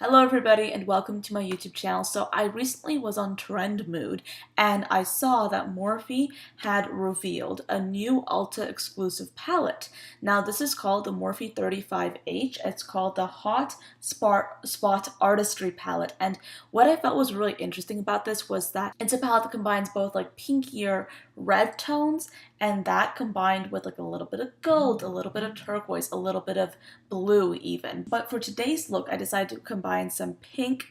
Hello everybody and welcome to my YouTube channel. So I recently was on Trend Mood and I saw that Morphe had revealed a new Ulta exclusive palette. Now this is called the Morphe 35H. It's called the Hot Spot Artistry palette, and what I felt was really interesting about this was that it's a palette that combines both like pinkier red tones and that combined with like a little bit of gold, a little bit of turquoise, a little bit of blue even. But for today's look I decided to combine some pink,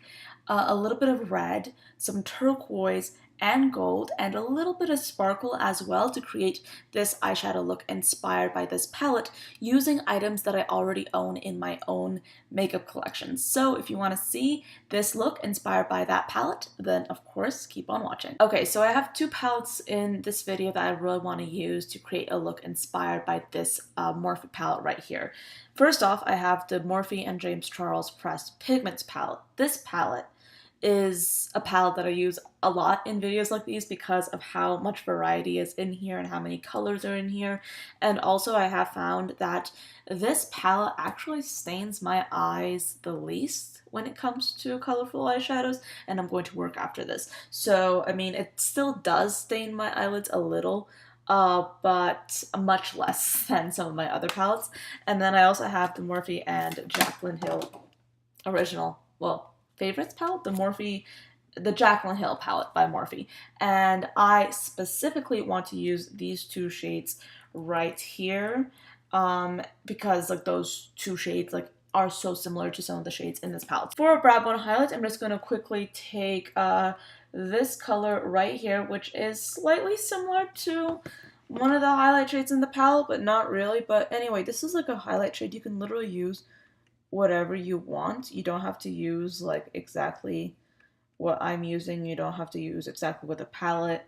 a little bit of red, some turquoise and gold, and a little bit of sparkle as well to create this eyeshadow look inspired by this palette using items that I already own in my own makeup collection. So if you want to see this look inspired by that palette, then of course keep on watching. Okay, so I have two palettes in this video that I really want to use to create a look inspired by this Morphe palette right here. First off, I have the Morphe and James Charles Pressed Pigments palette. This palette is a palette that I use a lot in videos like these because of how much variety is in here and how many colors are in here. And also I have found that this palette actually stains my eyes the least when it comes to colorful eyeshadows, and I'm going to work after this. So I mean, it still does stain my eyelids a little, but much less than some of my other palettes. And then I also have the Morphe and Jaclyn Hill original, favorites palette, the Jaclyn Hill palette by Morphe. And I specifically want to use these two shades right here because like those two shades like are so similar to some of the shades in this palette. For a brow bone highlight, I'm just going to quickly take this color right here, which is slightly similar to one of the highlight shades in the palette, but not really. But anyway, this is like a highlight shade you can literally use whatever you want. You don't have to use like exactly what I'm using. You don't have to use exactly what the palette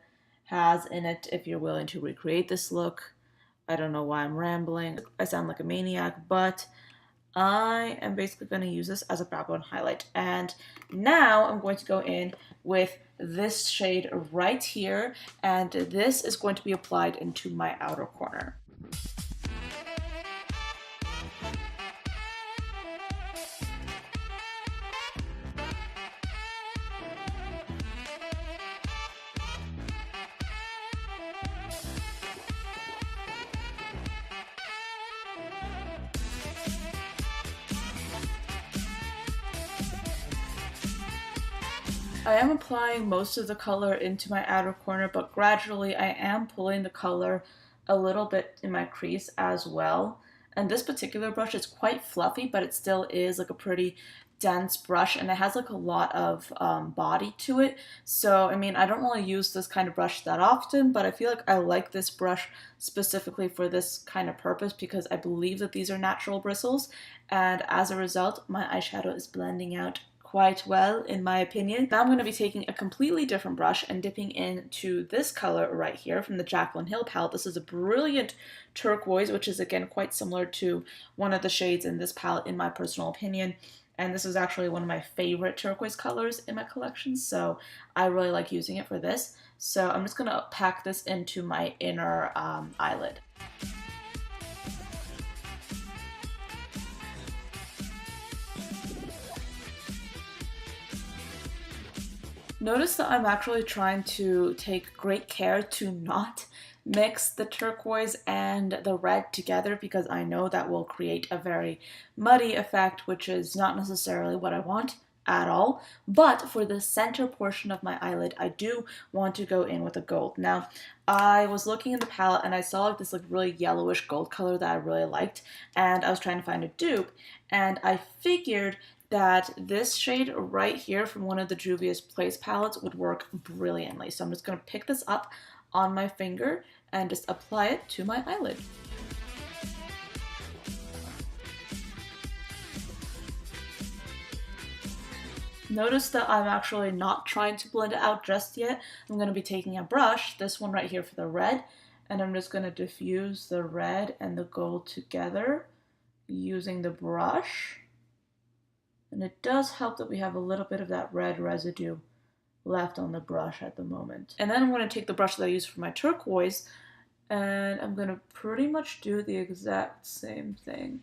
has in it if you're willing to recreate this look. I don't know why I'm rambling. I sound like a maniac, but I am basically going to use this as a brow bone highlight. And now I'm going to go in with this shade right here, and this is going to be applied into my outer corner. I am applying most of the color into my outer corner, but gradually I am pulling the color a little bit in my crease as well. And this particular brush is quite fluffy, but it still is like a pretty dense brush, and it has like a lot of body to it. So I mean, I don't really use this kind of brush that often, but I feel like I like this brush specifically for this kind of purpose because I believe that these are natural bristles, and as a result my eyeshadow is blending out quite well in my opinion. Now I'm going to be taking a completely different brush and dipping into this color right here from the Jaclyn Hill palette. This is a brilliant turquoise, which is again quite similar to one of the shades in this palette in my personal opinion. And this is actually one of my favorite turquoise colors in my collection, so I really like using it for this. So I'm just going to pack this into my inner eyelid. Notice that I'm actually trying to take great care to not mix the turquoise and the red together because I know that will create a very muddy effect, which is not necessarily what I want at all. But for the center portion of my eyelid, I do want to go in with a gold. Now, I was looking in the palette and I saw like this like really yellowish gold color that I really liked, and I was trying to find a dupe, and I figured that this shade right here from one of the Juvia's Place palettes would work brilliantly. So I'm just going to pick this up on my finger and just apply it to my eyelid. Notice that I'm actually not trying to blend it out just yet. I'm going to be taking a brush, this one right here for the red, and I'm just going to diffuse the red and the gold together using the brush. And it does help that we have a little bit of that red residue left on the brush at the moment. And then I'm going to take the brush that I used for my turquoise, and I'm going to pretty much do the exact same thing.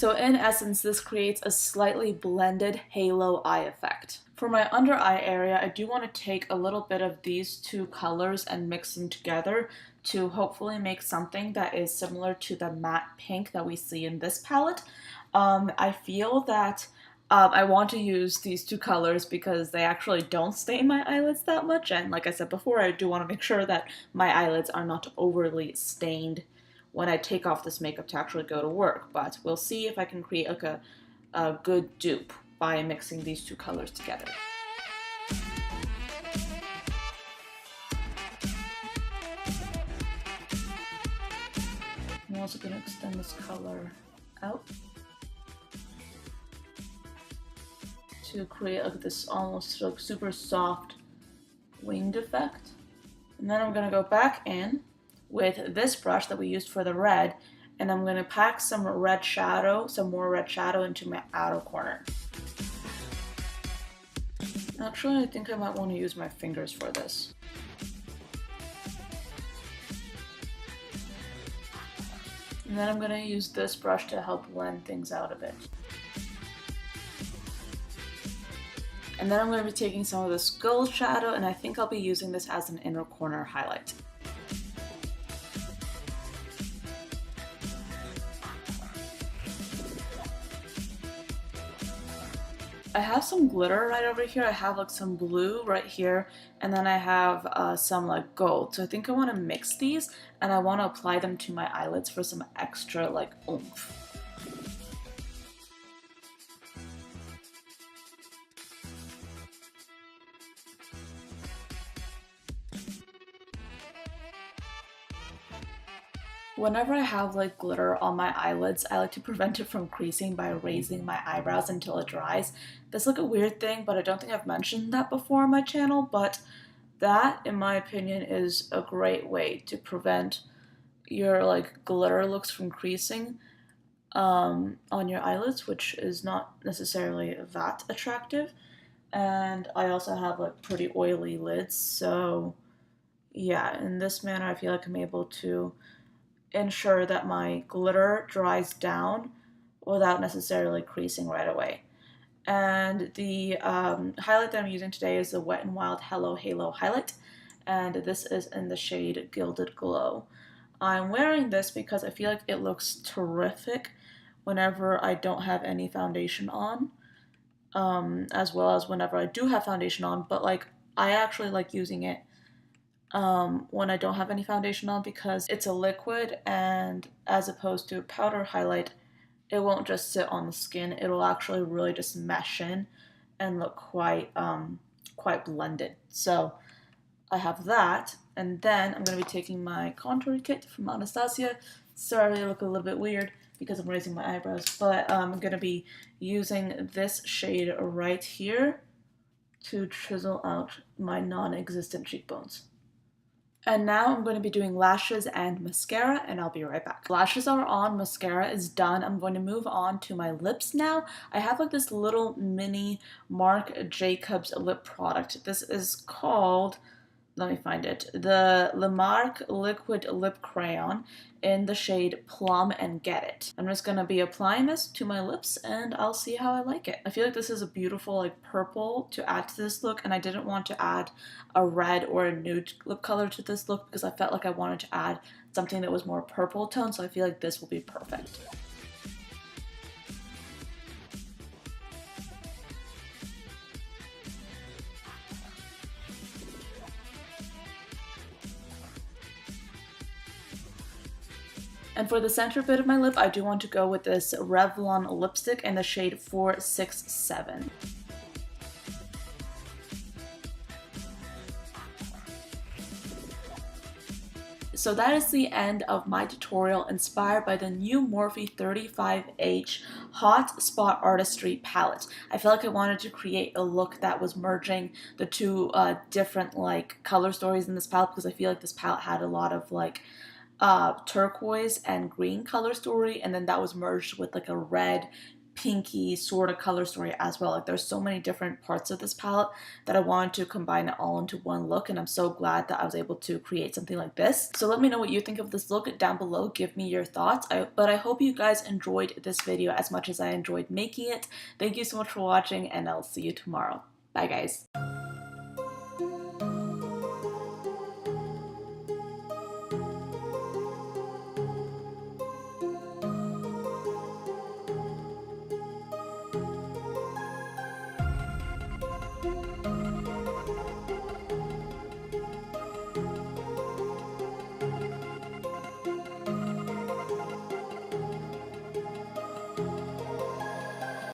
So in essence, this creates a slightly blended halo eye effect. For my under eye area, I do want to take a little bit of these two colors and mix them together to hopefully make something that is similar to the matte pink that we see in this palette. I feel that I want to use these two colors because they actually don't stain my eyelids that much, and like I said before, I do want to make sure that my eyelids are not overly stained when I take off this makeup to actually go to work, but we'll see if I can create like a good dupe by mixing these two colors together. I'm also going to extend this color out to create like this almost like super soft winged effect. And then I'm going to go back in with this brush that we used for the red, and I'm going to pack some red shadow, some more red shadow into my outer corner. Actually, I think I might want to use my fingers for this. And then I'm going to use this brush to help blend things out a bit. And then I'm going to be taking some of this gold shadow, and I think I'll be using this as an inner corner highlight. I have some glitter right over here. I have like some blue right here, and then I have some like gold. So I think I want to mix these, and I want to apply them to my eyelids for some extra like oomph. Whenever I have like glitter on my eyelids, I like to prevent it from creasing by raising my eyebrows until it dries. That's like a weird thing, but I don't think I've mentioned that before on my channel, but that, in my opinion, is a great way to prevent your like glitter looks from creasing on your eyelids, which is not necessarily that attractive. And I also have like pretty oily lids, so yeah, in this manner I feel like I'm able to ensure that my glitter dries down without necessarily creasing right away. And the highlight that I'm using today is the Wet n Wild Hello Halo highlight, and this is in the shade Gilded Glow. I'm wearing this because I feel like it looks terrific whenever I don't have any foundation on, as well as whenever I do have foundation on, but like I actually like using it when I don't have any foundation on because it's a liquid, and as opposed to a powder highlight, it won't just sit on the skin. It'll actually really just mesh in and look quite blended. So I have that, and then I'm going to be taking my contour kit from Anastasia. Sorry, I look a little bit weird because I'm raising my eyebrows, but I'm going to be using this shade right here to chisel out my non-existent cheekbones. And now I'm going to be doing lashes and mascara, and I'll be right back. Lashes are on, mascara is done. I'm going to move on to my lips now. I have like this little mini Marc Jacobs lip product. This is called, let me find it, the Marc Liquid Lip Crayon in the shade Plum and Get It. I'm just going to be applying this to my lips, and I'll see how I like it. I feel like this is a beautiful like purple to add to this look, and I didn't want to add a red or a nude lip color to this look because I felt like I wanted to add something that was more purple tone, so I feel like this will be perfect. And for the center bit of my lip, I do want to go with this Revlon lipstick in the shade 467. So that is the end of my tutorial inspired by the new Morphe 35H Hot Spot Artistry palette. I felt like I wanted to create a look that was merging the two different like color stories in this palette because I feel like this palette had a lot of like turquoise and green color story, and then that was merged with like a red pinky sort of color story as well. Like there's so many different parts of this palette that I wanted to combine it all into one look, and I'm so glad that I was able to create something like this. So let me know what you think of this look down below. Give me your thoughts. But I hope you guys enjoyed this video as much as I enjoyed making it. Thank you so much for watching, and I'll see you tomorrow. Bye guys.